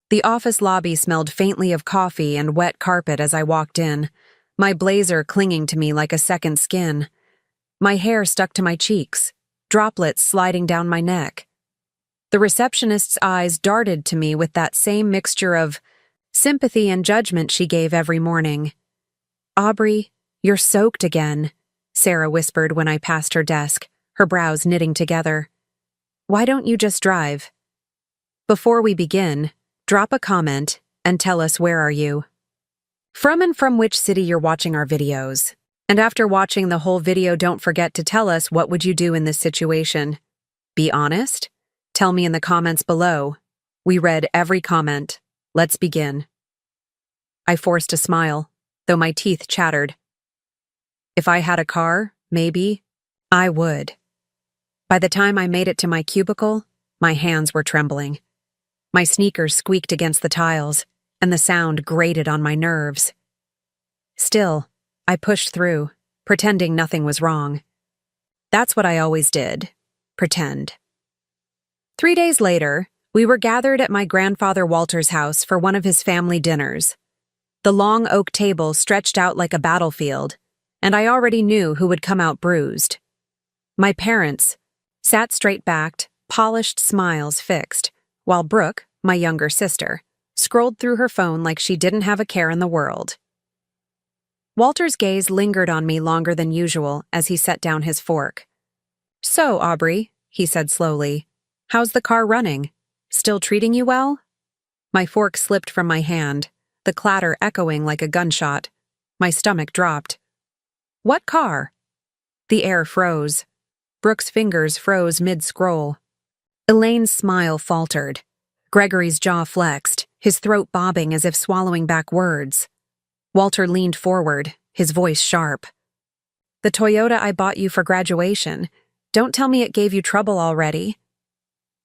The office lobby smelled faintly of coffee and wet carpet as I walked in, my blazer clinging to me like a second skin. My hair stuck to my cheeks, droplets sliding down my neck. The receptionist's eyes darted to me with that same mixture of sympathy and judgment she gave every morning. "Aubrey, you're soaked again," Sarah whispered when I passed her desk, her brows knitting together. "Why don't you just drive?" Before we begin, drop a comment and tell us where are you from which city you're watching our videos. And after watching the whole video, don't forget to tell us what would you do in this situation. Be honest? Tell me in the comments below. We read every comment. Let's begin. I forced a smile, though my teeth chattered. If I had a car, maybe, I would. By the time I made it to my cubicle, my hands were trembling. My sneakers squeaked against the tiles, and the sound grated on my nerves. Still, I pushed through, pretending nothing was wrong. That's what I always did, pretend. 3 days later, we were gathered at my grandfather Walter's house for one of his family dinners. The long oak table stretched out like a battlefield, and I already knew who would come out bruised. My parents sat straight-backed, polished smiles fixed, while Brooke, my younger sister, scrolled through her phone like she didn't have a care in the world. Walter's gaze lingered on me longer than usual as he set down his fork. "So, Aubrey," he said slowly, "how's the car running? Still treating you well?" My fork slipped from my hand, the clatter echoing like a gunshot. My stomach dropped. "What car?" The air froze. Brooke's fingers froze mid-scroll. Elaine's smile faltered. Gregory's jaw flexed, his throat bobbing as if swallowing back words. Walter leaned forward, his voice sharp. "The Toyota I bought you for graduation. Don't tell me it gave you trouble already."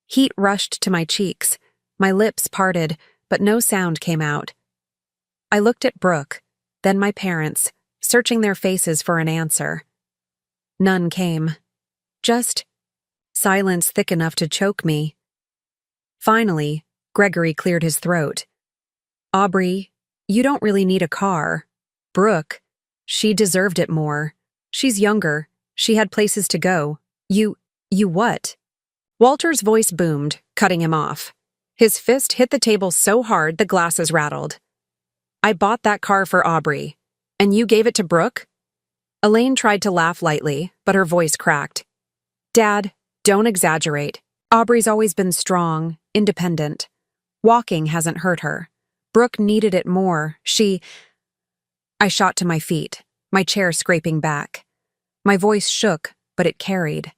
Heat rushed to my cheeks. My lips parted, but no sound came out. I looked at Brooke, then my parents, searching their faces for an answer. None came. Just silence thick enough to choke me. Finally, Gregory cleared his throat. "Aubrey, you don't really need a car. Brooke, she deserved it more. She's younger. She had places to go. You what?" Walter's voice boomed, cutting him off. His fist hit the table so hard the glasses rattled. "I bought that car for Aubrey. And you gave it to Brooke?" Elaine tried to laugh lightly, but her voice cracked. "Dad, don't exaggerate. Aubrey's always been strong, independent. Walking hasn't hurt her. Brooke needed it more. I shot to my feet, my chair scraping back. My voice shook, but it carried.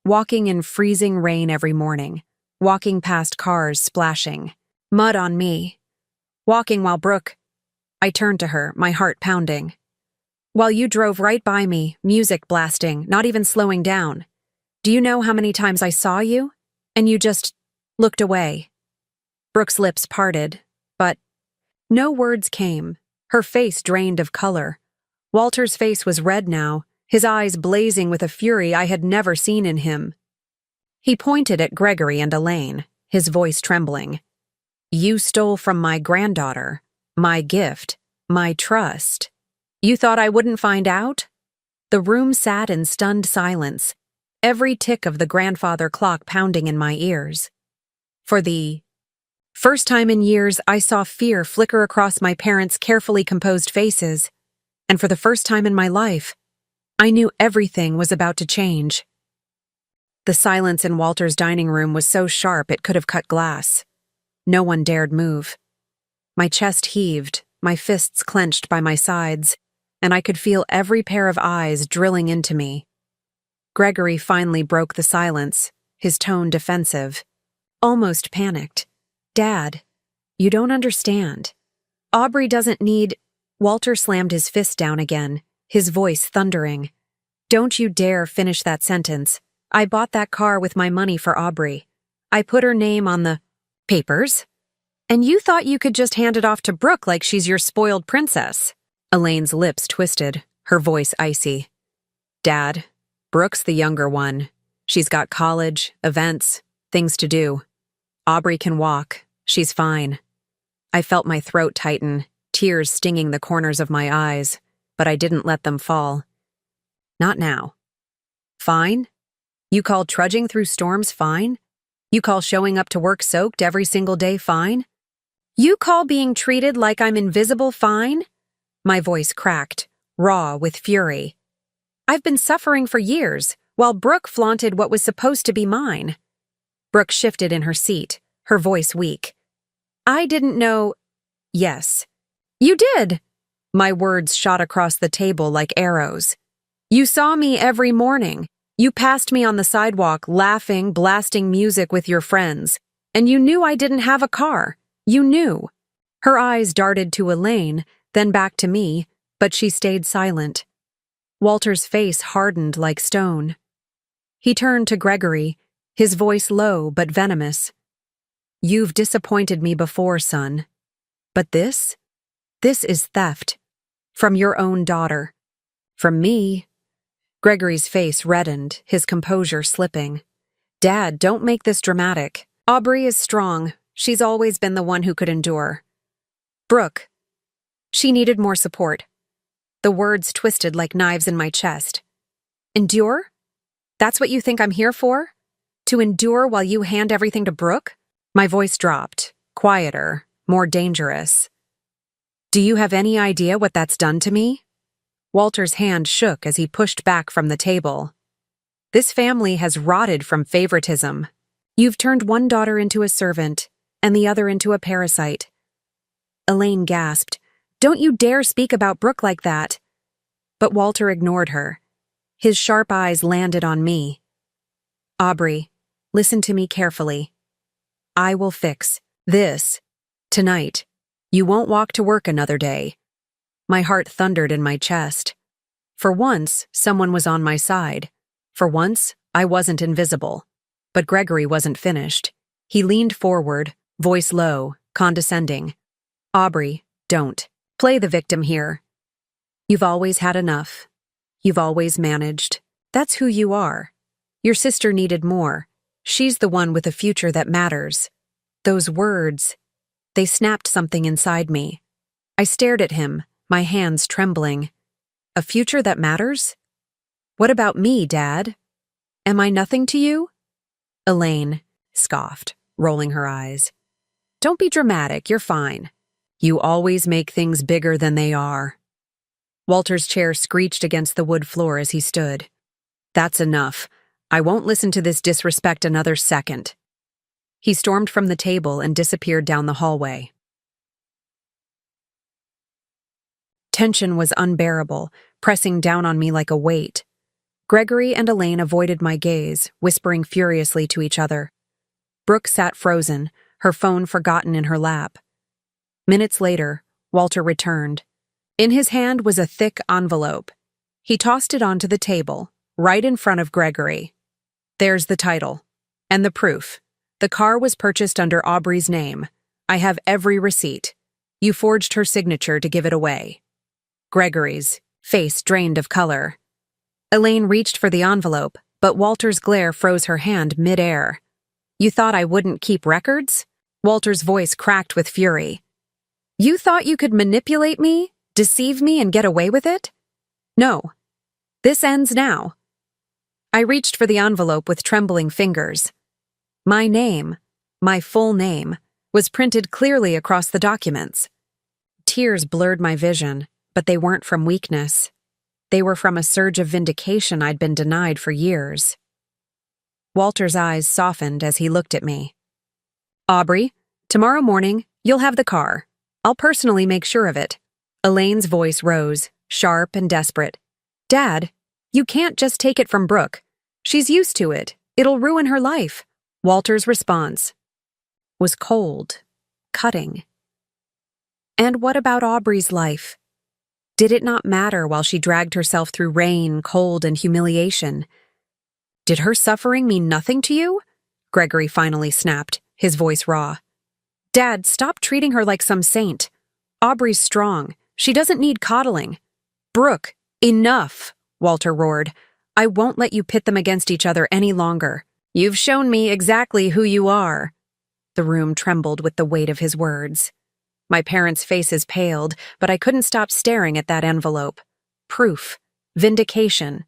Walking in freezing rain every morning, walking past cars splashing, mud on me. Walking while Brooke... I turned to her, my heart pounding. "While you drove right by me, music blasting, not even slowing down. Do you know how many times I saw you? And you just looked away." Brooke's lips parted, but no words came. Her face drained of color. Walter's face was red now, his eyes blazing with a fury I had never seen in him. He pointed at Gregory and Elaine, his voice trembling. "You stole from my granddaughter, my gift, my trust. You thought I wouldn't find out?" The room sat in stunned silence, every tick of the grandfather clock pounding in my ears. For the first time in years, I saw fear flicker across my parents' carefully composed faces, and for the first time in my life, I knew everything was about to change. The silence in Walter's dining room was so sharp it could have cut glass. No one dared move. My chest heaved, my fists clenched by my sides, and I could feel every pair of eyes drilling into me. Gregory finally broke the silence, his tone defensive, almost panicked. "Dad, you don't understand. Aubrey doesn't need..." Walter slammed his fist down again, his voice thundering. "Don't you dare finish that sentence. I bought that car with my money for Aubrey. I put her name on the papers. And you thought you could just hand it off to Brooke like she's your spoiled princess." Elaine's lips twisted, her voice icy. "Dad, Brooke's the younger one. She's got college, events, things to do. Aubrey can walk, She's fine. I felt my throat tighten, tears stinging the corners of my eyes, but I didn't let them fall. Not now. Fine? You call trudging through storms fine? You call showing up to work soaked every single day fine? You call being treated like I'm invisible fine? My voice cracked, raw with fury. I've been suffering for years, while Brooke flaunted what was supposed to be mine. Brooke shifted in her seat, her voice weak. I didn't know— Yes. You did! My words shot across the table like arrows. You saw me every morning. You passed me on the sidewalk, laughing, blasting music with your friends. And you knew I didn't have a car. You knew. Her eyes darted to Elaine, then back to me, but she stayed silent. Walter's face hardened like stone. He turned to Gregory, his voice low but venomous. You've disappointed me before, son. But this is theft. From your own daughter. From me. Gregory's face reddened, his composure slipping. Dad, don't make this dramatic. Aubrey is strong. She's always been the one who could endure. Brooke. She needed more support. The words twisted like knives in my chest. Endure? That's what you think I'm here for? To endure while you hand everything to Brooke? My voice dropped, quieter, more dangerous. Do you have any idea what that's done to me? Walter's hand shook as he pushed back from the table. This family has rotted from favoritism. You've turned one daughter into a servant, and the other into a parasite. Elaine gasped. Don't you dare speak about Brooke like that. But Walter ignored her. His sharp eyes landed on me. Aubrey, listen to me carefully. I will fix this tonight. You won't walk to work another day. My heart thundered in my chest. For once, someone was on my side. For once, I wasn't invisible. But Gregory wasn't finished. He leaned forward, voice low, condescending. Aubrey, don't play the victim here. You've always had enough. You've always managed. That's who you are. Your sister needed more. She's the one with a future that matters. Those words, they snapped something inside me. I stared at him, my hands trembling. A future that matters? What about me, Dad? Am I nothing to you? Elaine scoffed, rolling her eyes. Don't be dramatic, you're fine. You always make things bigger than they are. Walter's chair screeched against the wood floor as he stood. That's enough. I won't listen to this disrespect another second. He stormed from the table and disappeared down the hallway. Tension was unbearable, pressing down on me like a weight. Gregory and Elaine avoided my gaze, whispering furiously to each other. Brooke sat frozen, her phone forgotten in her lap. Minutes later, Walter returned. In his hand was a thick envelope. He tossed it onto the table, right in front of Gregory. There's the title. And the proof. The car was purchased under Aubrey's name. I have every receipt. You forged her signature to give it away. Gregory's face drained of color. Elaine reached for the envelope, but Walter's glare froze her hand mid-air. You thought I wouldn't keep records? Walter's voice cracked with fury. You thought you could manipulate me, deceive me, and get away with it? No. This ends now. I reached for the envelope with trembling fingers. My name, my full name, was printed clearly across the documents. Tears blurred my vision, but they weren't from weakness. They were from a surge of vindication I'd been denied for years. Walter's eyes softened as he looked at me. Aubrey, tomorrow morning, you'll have the car. I'll personally make sure of it. Elaine's voice rose, sharp and desperate. Dad, you can't just take it from Brooke. She's used to it. It'll ruin her life. Walter's response was cold, cutting. And what about Aubrey's life? Did it not matter while she dragged herself through rain, cold, and humiliation? Did her suffering mean nothing to you? Gregory finally snapped, his voice raw. Dad, stop treating her like some saint. Aubrey's strong. She doesn't need coddling. Brooke, enough, Walter roared. I won't let you pit them against each other any longer. You've shown me exactly who you are. The room trembled with the weight of his words. My parents' faces paled, but I couldn't stop staring at that envelope. Proof. Vindication.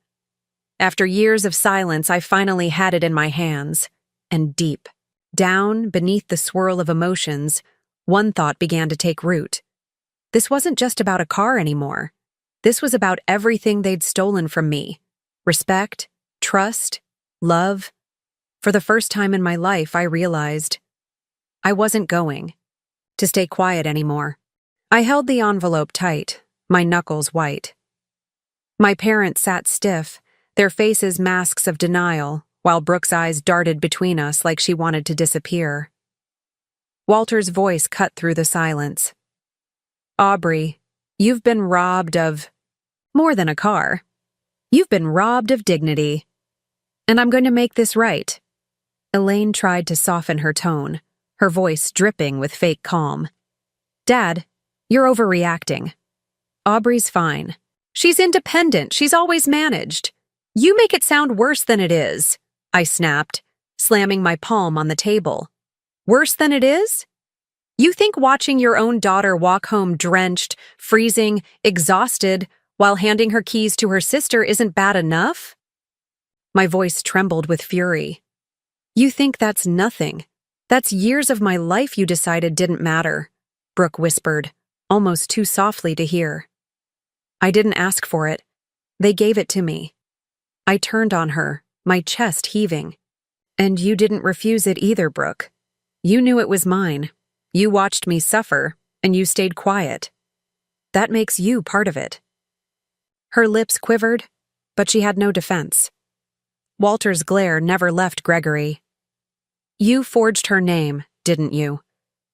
After years of silence, I finally had it in my hands. And deep, down beneath the swirl of emotions, one thought began to take root. This wasn't just about a car anymore. This was about everything they'd stolen from me. Respect, trust, love. For the first time in my life, I realized I wasn't going to stay quiet anymore. I held the envelope tight, my knuckles white. My parents sat stiff, their faces masks of denial, while Brooke's eyes darted between us like she wanted to disappear. Walter's voice cut through the silence. Aubrey, you've been robbed of more than a car. You've been robbed of dignity. And I'm going to make this right. Elaine tried to soften her tone, her voice dripping with fake calm. Dad, you're overreacting. Aubrey's fine. She's independent. She's always managed. You make it sound worse than it is, I snapped, slamming my palm on the table. Worse than it is? You think watching your own daughter walk home drenched, freezing, exhausted, while handing her keys to her sister isn't bad enough? My voice trembled with fury. You think that's nothing. That's years of my life you decided didn't matter, Brooke whispered, almost too softly to hear. I didn't ask for it. They gave it to me. I turned on her, my chest heaving. And you didn't refuse it either, Brooke. You knew it was mine. You watched me suffer, and you stayed quiet. That makes you part of it. Her lips quivered, but she had no defense. Walter's glare never left Gregory. You forged her name, didn't you?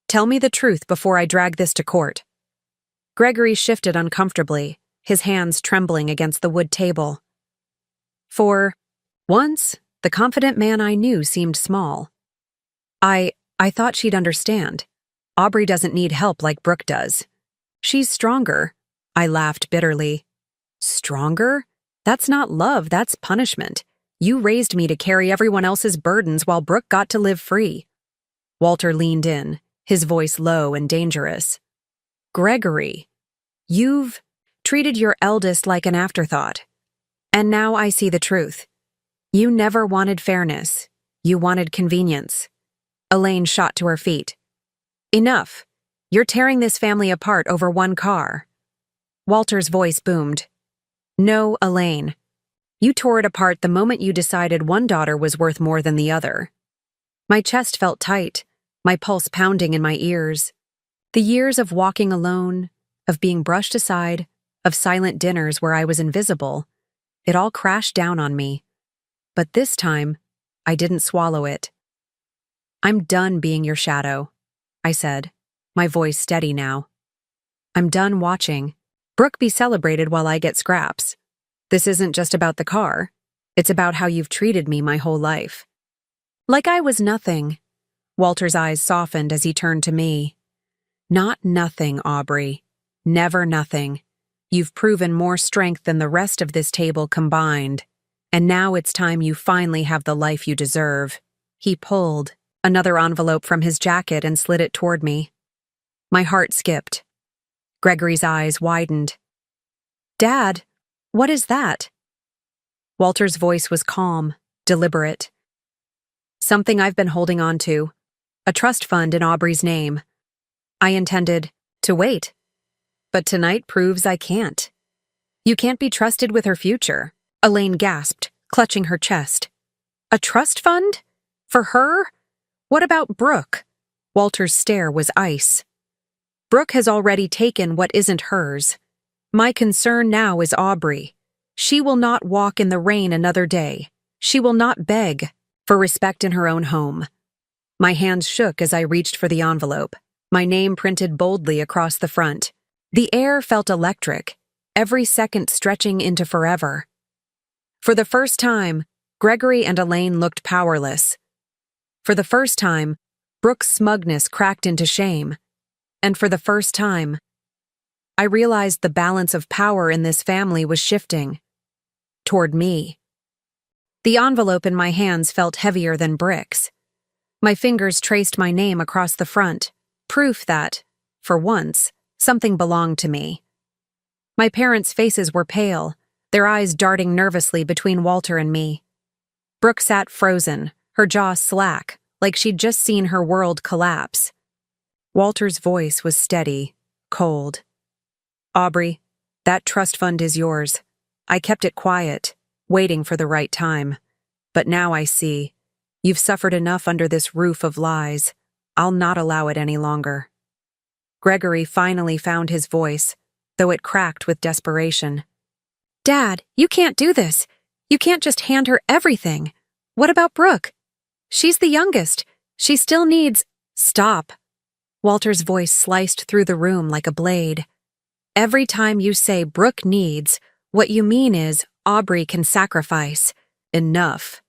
Tell me the truth before I drag this to court. Gregory shifted uncomfortably, his hands trembling against the wood table. For once, the confident man I knew seemed small. I thought she'd understand. Aubrey doesn't need help like Brooke does. She's stronger. I laughed bitterly. Stronger? That's not love, that's punishment. You raised me to carry everyone else's burdens while Brooke got to live free. Walter leaned in, his voice low and dangerous. Gregory, you've treated your eldest like an afterthought. And now I see the truth. You never wanted fairness. You wanted convenience. Elaine shot to her feet. Enough. You're tearing this family apart over one car. Walter's voice boomed. No, Elaine. You tore it apart the moment you decided one daughter was worth more than the other. My chest felt tight, my pulse pounding in my ears. The years of walking alone, of being brushed aside, of silent dinners where I was invisible, it all crashed down on me. But this time, I didn't swallow it. I'm done being your shadow, I said, my voice steady now. I'm done watching Brooke be celebrated while I get scraps. This isn't just about the car. It's about how you've treated me my whole life. Like I was nothing. Walter's eyes softened as he turned to me. Not nothing, Aubrey. Never nothing. You've proven more strength than the rest of this table combined. And now it's time you finally have the life you deserve. He pulled another envelope from his jacket and slid it toward me. My heart skipped. Gregory's eyes widened. Dad, what is that? Walter's voice was calm, deliberate. Something I've been holding on to. A trust fund in Aubrey's name. I intended to wait. But tonight proves I can't. You can't be trusted with her future, Elaine gasped, clutching her chest. A trust fund? For her? What about Brooke? Walter's stare was ice. Brooke has already taken what isn't hers. My concern now is Aubrey. She will not walk in the rain another day. She will not beg for respect in her own home. My hands shook as I reached for the envelope, my name printed boldly across the front. The air felt electric, every second stretching into forever. For the first time, Gregory and Elaine looked powerless. For the first time, Brooke's smugness cracked into shame. And for the first time, I realized the balance of power in this family was shifting toward me. The envelope in my hands felt heavier than bricks. My fingers traced my name across the front, proof that, for once, something belonged to me. My parents' faces were pale, their eyes darting nervously between Walter and me. Brooke sat frozen, her jaw slack, like she'd just seen her world collapse. Walter's voice was steady, cold. "Aubrey, that trust fund is yours. I kept it quiet, waiting for the right time. But now I see. You've suffered enough under this roof of lies. I'll not allow it any longer." Gregory finally found his voice, though it cracked with desperation. "Dad, you can't do this. You can't just hand her everything. What about Brooke? She's the youngest. She still needs—" "Stop." Walter's voice sliced through the room like a blade. "Every time you say Brooke needs, what you mean is Aubrey can sacrifice. Enough.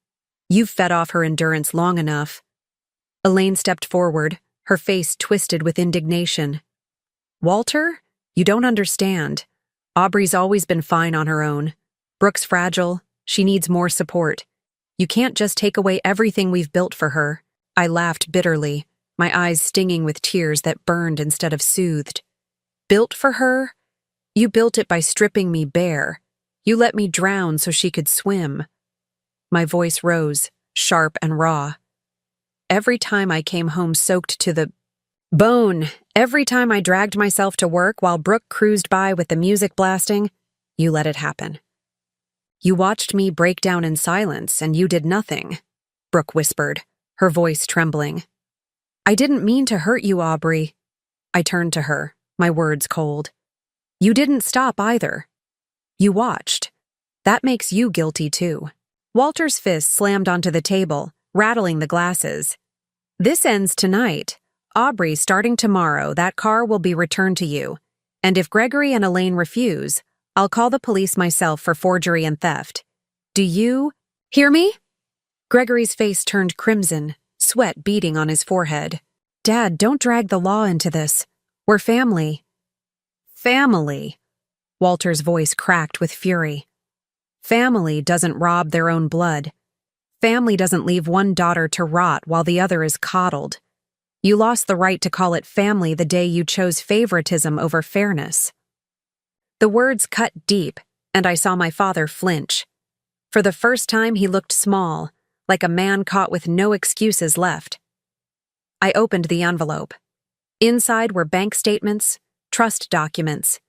You've fed off her endurance long enough." Elaine stepped forward, her face twisted with indignation. "Walter, you don't understand. Aubrey's always been fine on her own. Brooke's fragile. She needs more support. You can't just take away everything we've built for her." I laughed bitterly, my eyes stinging with tears that burned instead of soothed. "Built for her? You built it by stripping me bare. You let me drown so she could swim." My voice rose, sharp and raw. Every time I came home soaked to the bone, every time I dragged myself to work while Brooke cruised by with the music blasting, you let it happen. "You watched me break down in silence, and you did nothing," Brooke whispered, her voice trembling. "I didn't mean to hurt you, Aubrey." I turned to her, my words cold. "You didn't stop either. You watched. That makes you guilty too." Walter's fist slammed onto the table, rattling the glasses. "This ends tonight. Aubrey, starting tomorrow, that car will be returned to you. And if Gregory and Elaine refuse, I'll call the police myself for forgery and theft. Do you hear me?" Gregory's face turned crimson, sweat beading on his forehead. "Dad, don't drag the law into this. We're family." "Family?" Walter's voice cracked with fury. "Family doesn't rob their own blood. Family doesn't leave one daughter to rot while the other is coddled. You lost the right to call it family the day you chose favoritism over fairness." The words cut deep, and I saw my father flinch. For the first time, he looked small, like a man caught with no excuses left. I opened the envelope. Inside were bank statements, trust documents,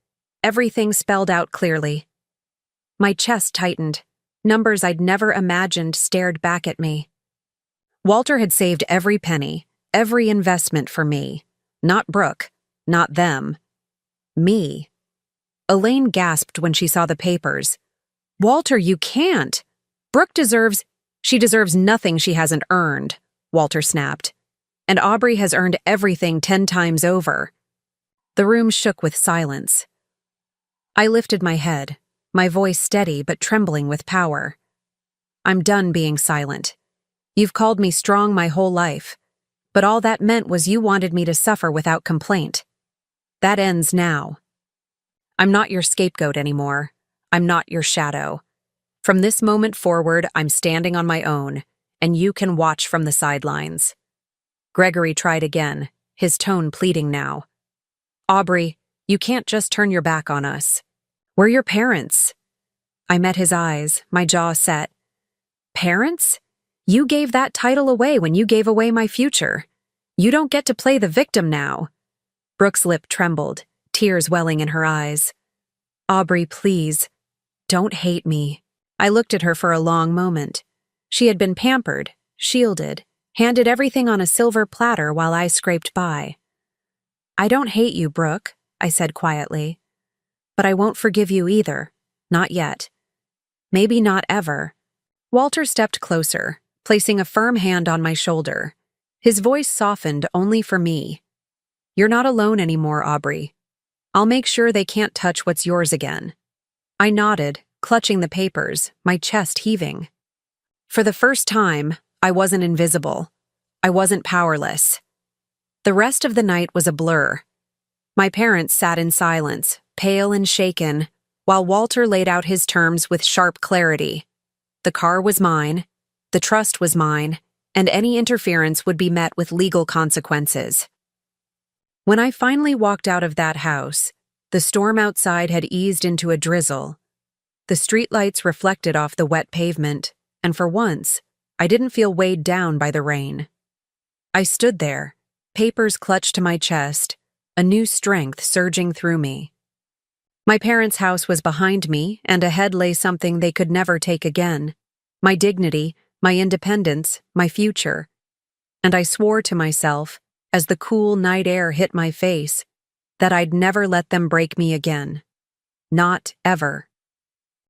everything spelled out clearly. My chest tightened. Numbers I'd never imagined stared back at me. Walter had saved every penny, every investment for me. Not Brooke, not them. Me. Elaine gasped when she saw the papers. "Walter, you can't. Brooke she deserves nothing she hasn't earned," Walter snapped. "And Aubrey has earned everything 10 times over." The room shook with silence. I lifted my head, my voice steady but trembling with power. "I'm done being silent. You've called me strong my whole life, but all that meant was you wanted me to suffer without complaint. That ends now. I'm not your scapegoat anymore. I'm not your shadow. From this moment forward, I'm standing on my own, and you can watch from the sidelines." Gregory tried again, his tone pleading now. "Aubrey, you can't just turn your back on us. We're your parents." I met his eyes, my jaw set. "Parents? You gave that title away when you gave away my future. You don't get to play the victim now." Brooke's lip trembled, tears welling in her eyes. "Aubrey, please, don't hate me." I looked at her for a long moment. She had been pampered, shielded, handed everything on a silver platter while I scraped by. "I don't hate you, Brooke," I said quietly. "But I won't forgive you either. Not yet. Maybe not ever." Walter stepped closer, placing a firm hand on my shoulder. His voice softened only for me. "You're not alone anymore, Aubrey. I'll make sure they can't touch what's yours again." I nodded, clutching the papers, my chest heaving. For the first time, I wasn't invisible. I wasn't powerless. The rest of the night was a blur. My parents sat in silence, pale and shaken, while Walter laid out his terms with sharp clarity. The car was mine, the trust was mine, and any interference would be met with legal consequences. When I finally walked out of that house, the storm outside had eased into a drizzle. The streetlights reflected off the wet pavement, and for once, I didn't feel weighed down by the rain. I stood there, papers clutched to my chest, a new strength surging through me. My parents' house was behind me, and ahead lay something they could never take again: my dignity, my independence, my future. And I swore to myself, as the cool night air hit my face, that I'd never let them break me again. Not ever.